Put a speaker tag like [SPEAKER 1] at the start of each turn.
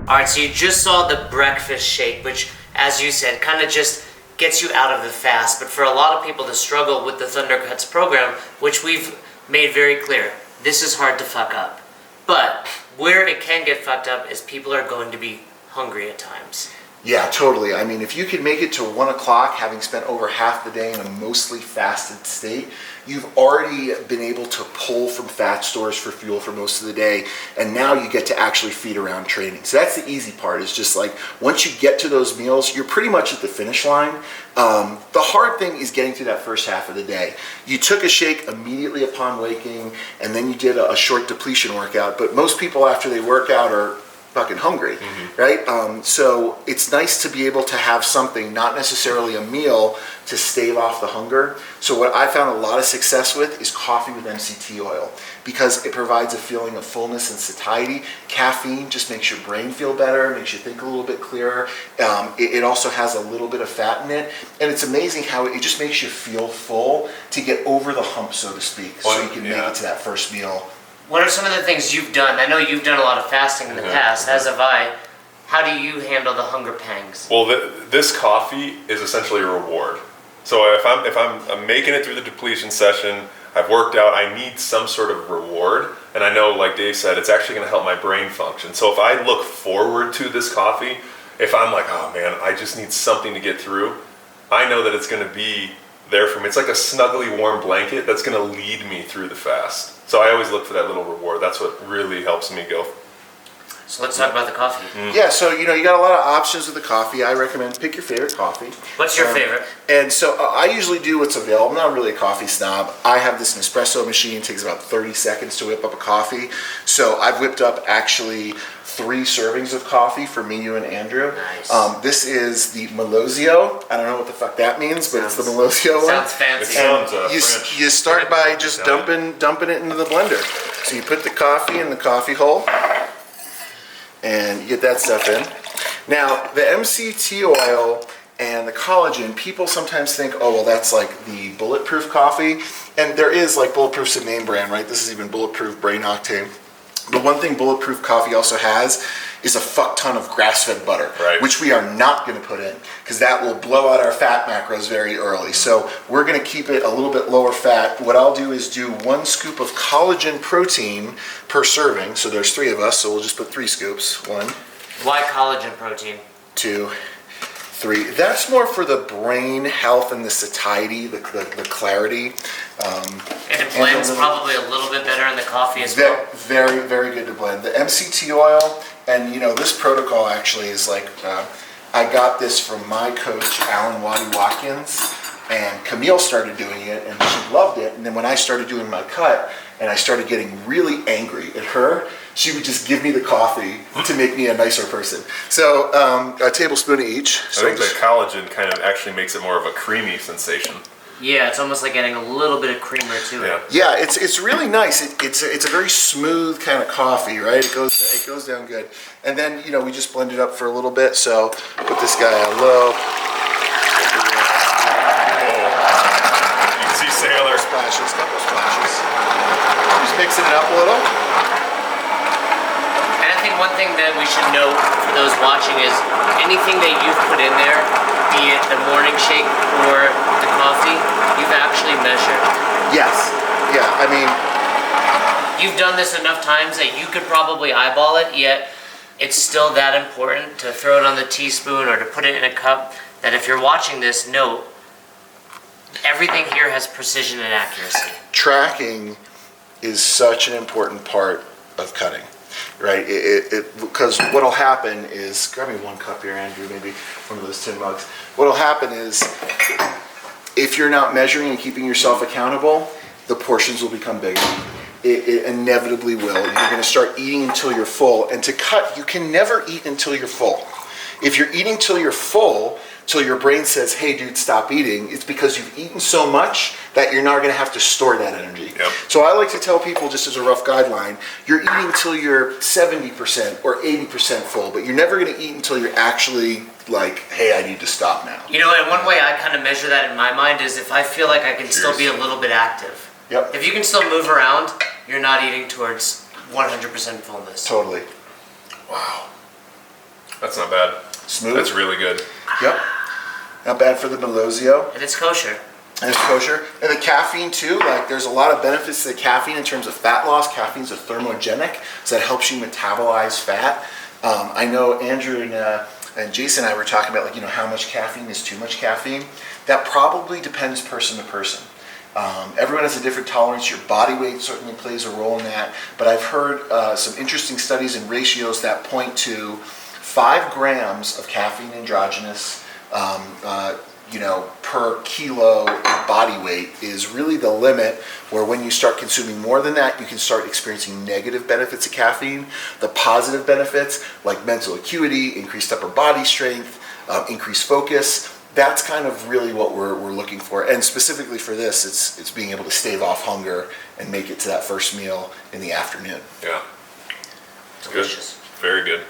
[SPEAKER 1] All right, so you just saw the breakfast shake, which, as you said, kind of just gets you out of the fast. But for a lot of people to struggle with the Thundercuts program, which we've made very clear, this is hard to fuck up. But where it can get fucked up is people are going to be hungry at times.
[SPEAKER 2] Yeah, totally. I mean, if you could make it to 1 o'clock, having spent over half the day in a mostly fasted state, you've already been able to pull from fat stores for fuel for most of the day, and now you get to actually feed around training. So that's the easy part, is just like, once you get to those meals, you're pretty much at the finish line. The hard thing is getting through that first half of the day. You took a shake immediately upon waking, and then you did a short depletion workout, but most people after they work out are fucking hungry, right? So it's nice to be able to have something, not necessarily a meal, to stave off the hunger. So what I found a lot of success with is coffee with MCT oil, because it provides a feeling of fullness and satiety. Caffeine just makes your brain feel better, makes you think a little bit clearer. It also has a little bit of fat in it, and it's amazing how it just makes you feel full to get over the hump, so to speak, so you can make it to that first meal.
[SPEAKER 1] What are some of the things you've done? I know you've done a lot of fasting in the past, as have I. How do you handle the hunger pangs?
[SPEAKER 3] Well, this coffee is essentially a reward. So if I'm making it through the depletion session, I've worked out, I need some sort of reward. And I know, like Dave said, it's actually going to help my brain function. So if I look forward to this coffee, if I'm like, oh man, I just need something to get through, I know that it's going to be there for me. It's like a snuggly warm blanket that's going to lead me through the fast. So I always look for that little reward. That's what really helps me go.
[SPEAKER 1] So let's talk about the coffee.
[SPEAKER 2] Yeah, so you got a lot of options with the coffee. I recommend pick your favorite coffee.
[SPEAKER 1] What's your favorite?
[SPEAKER 2] And so I usually do what's available. I'm not really a coffee snob. I have this Nespresso machine. It takes about 30 seconds to whip up a coffee. So I've whipped up actually 3 servings of coffee for me, you, and Andrew.
[SPEAKER 1] Nice.
[SPEAKER 2] This is the Melozio. I don't know what the fuck that means, but it's the Melozio one.
[SPEAKER 1] Sounds fancy.
[SPEAKER 3] It sounds French.
[SPEAKER 2] You start by just dumping it into the blender. So you put the coffee in the coffee hole, and you get that stuff in. Now, the MCT oil and the collagen, people sometimes think, oh, well, that's like the bulletproof coffee. And there is, like, Bulletproof's a name brand, right? This is even Bulletproof Brain Octane. The one thing Bulletproof coffee also has is a fuck ton of grass-fed butter, which we are not going to put in, because that will blow out our fat macros very early. So we're going to keep it a little bit lower fat. What I'll do is do 1 scoop of collagen protein per serving. So there's 3 of us, so we'll just put 3 scoops. 1.
[SPEAKER 1] Why collagen protein?
[SPEAKER 2] 2, 3. That's more for the brain health and the satiety, the clarity.
[SPEAKER 1] And it blends probably a little bit better in the coffee as well.
[SPEAKER 2] Very, very good to blend. The MCT oil, and this protocol actually is like, I got this from my coach, Alan Waddy Watkins, and Camille started doing it, and she loved it. And then when I started doing my cut, and I started getting really angry at her, she would just give me the coffee to make me a nicer person. So a tablespoon of each.
[SPEAKER 3] I think the collagen kind of actually makes it more of a creamy sensation.
[SPEAKER 1] Yeah, it's almost like adding a little bit of creamer to it.
[SPEAKER 2] Yeah, it's really nice. It's a very smooth kind of coffee, right? It goes down good. And then we just blend it up for a little bit. So put this guy on low.
[SPEAKER 3] You can see sailor
[SPEAKER 2] splashes, couple splashes. Just mixing it up a little.
[SPEAKER 1] And I think one thing that we should note for those watching is anything that you've put in there, be it the morning shake or the coffee, you've actually measured.
[SPEAKER 2] Yes. Yeah, I mean,
[SPEAKER 1] you've done this enough times that you could probably eyeball it, yet it's still that important to throw it on the teaspoon or to put it in a cup, that if you're watching this, note, everything here has precision and accuracy.
[SPEAKER 2] Tracking is such an important part of cutting, right? Because what'll happen is, grab me 1 cup here, Andrew, maybe one of those tin mugs. What'll happen is, if you're not measuring and keeping yourself accountable, the portions will become bigger. It inevitably will. You're going to start eating until you're full. And to cut, you can never eat until you're full. If you're eating till you're full, till your brain says, hey dude, stop eating, it's because you've eaten so much that you're not going to have to store that energy.
[SPEAKER 3] Yep.
[SPEAKER 2] So I like to tell people, just as a rough guideline, you're eating till you're 70% or 80% full, but you're never going to eat until you're actually like, hey, I need to stop now.
[SPEAKER 1] And one way I kind of measure that in my mind is if I feel like I can still be a little bit active.
[SPEAKER 2] Yep.
[SPEAKER 1] If you can still move around, you're not eating towards 100% fullness.
[SPEAKER 2] Totally.
[SPEAKER 3] Wow. That's not bad.
[SPEAKER 2] Smooth.
[SPEAKER 3] That's really good.
[SPEAKER 2] Yep. Not bad for the Melozio.
[SPEAKER 1] And it's kosher.
[SPEAKER 2] And it's kosher. And the caffeine too, like there's a lot of benefits to the caffeine in terms of fat loss. Caffeine's a thermogenic, so that helps you metabolize fat. I know Andrew and Jason and I were talking about, like, you know, how much caffeine is too much caffeine. That probably depends person to person. Everyone has a different tolerance. Your body weight certainly plays a role in that. But I've heard some interesting studies and ratios that point to 5 grams of caffeine endogenous, per kilo of body weight is really the limit, where when you start consuming more than that, you can start experiencing negative benefits of caffeine. The positive benefits, like mental acuity, increased upper body strength, increased focus, that's kind of really what we're looking for. And specifically for this, it's being able to stave off hunger and make it to that first meal in the afternoon.
[SPEAKER 3] Yeah.
[SPEAKER 1] Delicious.
[SPEAKER 3] Good. Very good.